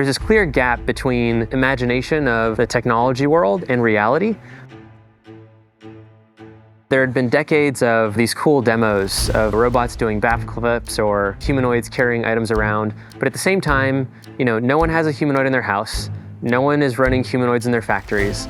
There's this clear gap between imagination of the technology world and reality. There had been decades of these cool demos of robots doing backflips or humanoids carrying items around, but at the same time, no one has a humanoid in their house. No one is running humanoids in their factories.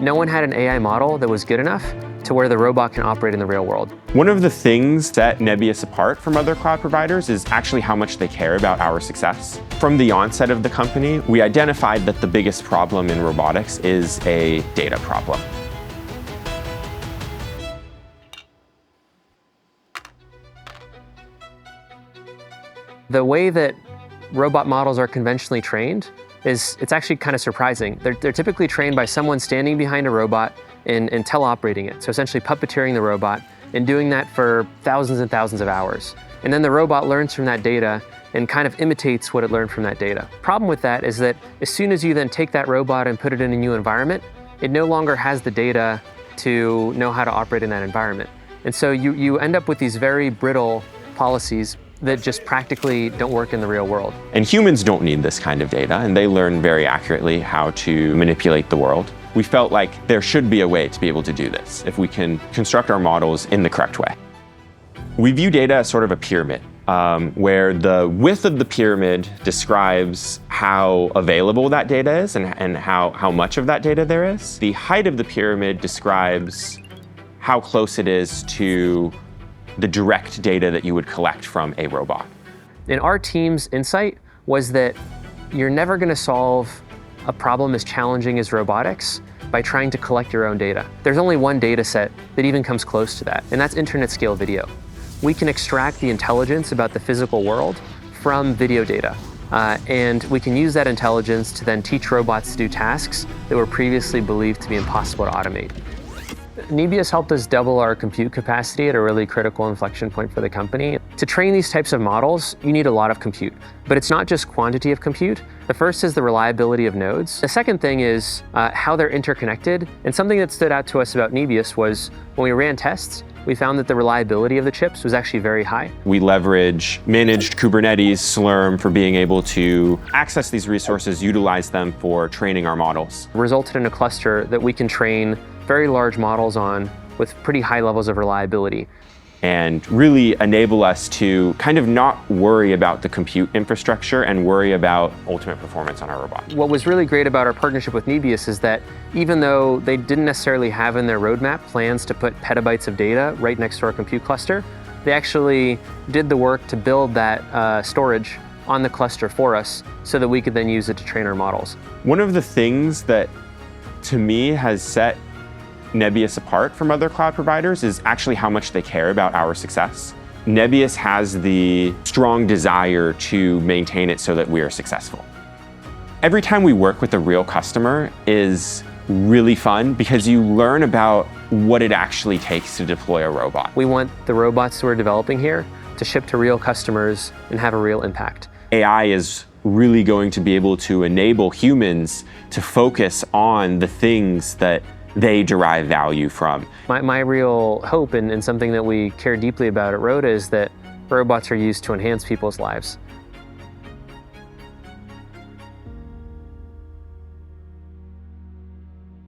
No one had an AI model that was good enough to where the robot can operate in the real world. One of the things that Nebius apart from other cloud providers is actually how much they care about our success. From the onset of the company, we identified that the biggest problem in robotics is a data problem. The way that robot models are conventionally trained it's actually kind of surprising. They're typically trained by someone standing behind a robot and teleoperating it. So essentially puppeteering the robot and doing that for thousands and thousands of hours. And then the robot learns from that data and kind of imitates what it learned from that data. Problem with that is that as soon as you then take that robot and put it in a new environment, it no longer has the data to know how to operate in that environment. And so you end up with these very brittle policies that just practically don't work in the real world. And humans don't need this kind of data, and they learn very accurately how to manipulate the world. We felt like there should be a way to be able to do this if we can construct our models in the correct way. We view data as sort of a pyramid, where the width of the pyramid describes how available that data is and how much of that data there is. The height of the pyramid describes how close it is to the direct data that you would collect from a robot. And our team's insight was that you're never going to solve a problem as challenging as robotics by trying to collect your own data. There's only one data set that even comes close to that, and that's internet scale video. We can extract the intelligence about the physical world from video data, and we can use that intelligence to then teach robots to do tasks that were previously believed to be impossible to automate. Nebius helped us double our compute capacity at a really critical inflection point for the company. To train these types of models, you need a lot of compute, but it's not just quantity of compute. The first is the reliability of nodes. The second thing is how they're interconnected. And something that stood out to us about Nebius was when we ran tests, we found that the reliability of the chips was actually very high. We leverage managed Kubernetes, Slurm for being able to access these resources, utilize them for training our models. Resulted in a cluster that we can train very large models on with pretty high levels of reliability. And really enable us to kind of not worry about the compute infrastructure and worry about ultimate performance on our robot. What was really great about our partnership with Nebius is that even though they didn't necessarily have in their roadmap plans to put petabytes of data right next to our compute cluster, they actually did the work to build that storage on the cluster for us so that we could then use it to train our models. One of the things that, to me, has set Nebius apart from other cloud providers is actually how much they care about our success. Nebius has the strong desire to maintain it so that we are successful. Every time we work with a real customer is really fun because you learn about what it actually takes to deploy a robot. We want the robots that we're developing here to ship to real customers and have a real impact. AI is really going to be able to enable humans to focus on the things that they derive value from. My real hope and something that we care deeply about at Rhoda is that robots are used to enhance people's lives.